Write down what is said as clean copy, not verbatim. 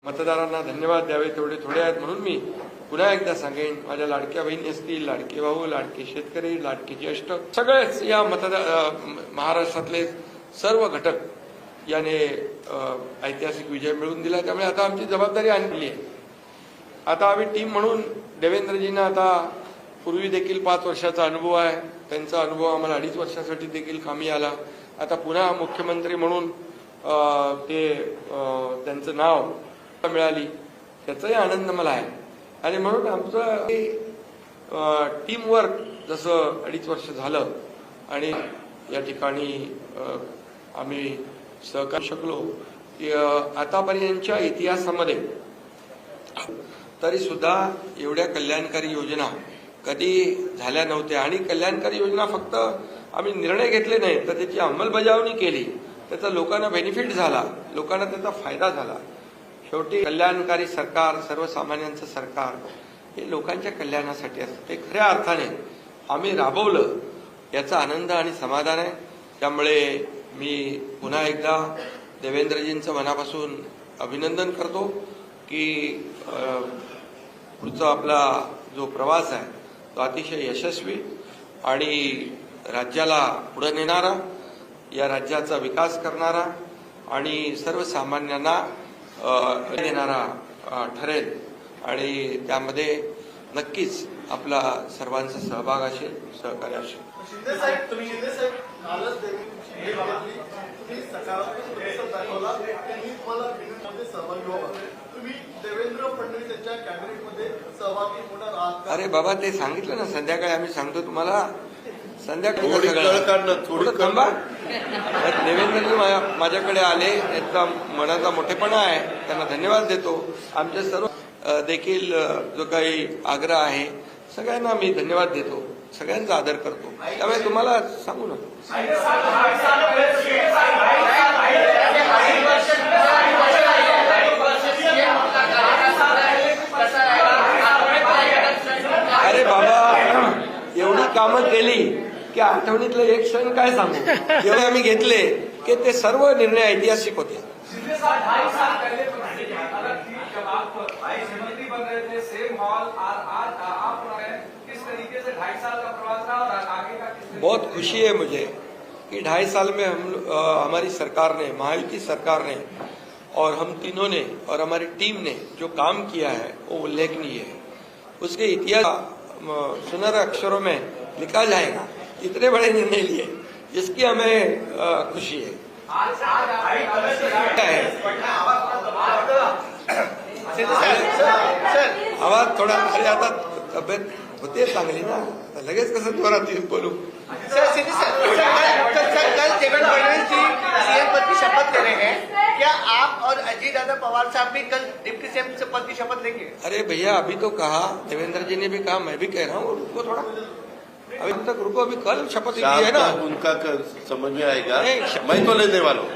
मतदारांना धन्यवाद द्यावे तेवढे थोडे आहेत, म्हणून मी पुन्हा एकदा सांगेन, माझ्या लाडक्या बहिणी असतील, लाडके भाऊ, लाडके शेतकरी, लाडके ज्येष्ठ, सगळेच या महाराष्ट्रातले सर्व घटक याने ऐतिहासिक विजय मिळवून दिला. त्यामुळे आता आमची जबाबदारी आणली आहे. आता आम्ही टीम म्हणून देवेंद्रजींना आता पूर्वी देखील 5 वर्षाचा अनुभव आहे, त्यांचा अनुभव आम्हाला 2.5 वर्षासाठी देखील कामी आला. आता पुन्हा मुख्यमंत्री म्हणून त्यांचं नाव मिळाली, त्याचाही आनंद मला आहे. आणि म्हणून आमचं टीम वर्क जसं 2.5 वर्ष झालं आणि या ठिकाणी आम्ही सहकार शकलो की आतापर्यंतच्या इतिहासामध्ये तरी सुद्धा एवढ्या कल्याणकारी योजना कधी झाल्या नव्हत्या. आणि कल्याणकारी योजना फक्त आम्ही निर्णय घेतले नाही, तर त्याची अंमलबजावणी केली, त्याचा लोकांना बेनिफिट झाला, लोकांना त्याचा फायदा झाला. शेवटी कल्याणकारी सरकार, सर्वसामान्यांचं सरकार हे लोकांच्या कल्याणासाठी असतं. ते खऱ्या अर्थाने आम्ही राबवलं, याचा आनंद आणि समाधान आहे. त्यामुळे मी पुन्हा एकदा देवेंद्रजींचं मनापासून अभिनंदन करतो की पुढचा आपला जो प्रवास आहे तो अतिशय यशस्वी आणि राज्याला पुढे नेणारा, या राज्याचा विकास करणारा आणि सर्वसामान्यांना देणारा ठरेल. आणि त्यामध्ये नक्कीच आपला सर्वांचा सहभाग असेल, सहकार्य असेल. अरे बाबा, ते सांगितलं ना संध्याकाळी, आम्ही सांगतो तुम्हाला संध्याकाळी. थांबा, देवेंद्रजी माझ्याकडे आले, त्यांचा मनाचा मोठेपणा आहे, त्यांना धन्यवाद देतो. आमच्या सर्व देखील जो काही आग्रह आहे सगळ्यांना मी धन्यवाद देतो, सगळ्यांचा आदर करतो. त्यामुळे तुम्हाला सांगू नको. अरे बाबा, एवढी कामं केली की आठवणीतलं एक क्षण काय सांगू, एवढे आम्ही घेतले की ते सर्व निर्णय ऐतिहासिक होते. बहुत खुशी है मुझे कि 2.5 साल में हमारी सरकार ने, महायुति सरकार ने और हम तीनों ने और हमारी टीम ने जो काम किया है वो उल्लेखनीय है. उसके इतिहास सुनहरे अक्षरों में लिखा जाएगा. इतने बड़े निर्णय लिए, जिसकी हमें खुशी है. आवाज थोडा, अरे आता तब्येत होते चांगली ना, लगेच कसं जोरात बोलू. सर, कल देवेंद्र फडणवीस जी सीएम पद की शपथ ले रहे हैं, क्या आप और अजीत दादा पवार साहब भी कल डिप्टी सीएम पद की शपथ लेंगे? अरे भैया, अभी तो कहा, देवेंद्र जी ने भी कहा, मैं भी कह रहा हूँ, रुको थोड़ा, अभी तक रुको. अभी कल शपथ ली है ना, उनका समझ में आएगा. मैं तो लेने वाला हूँ.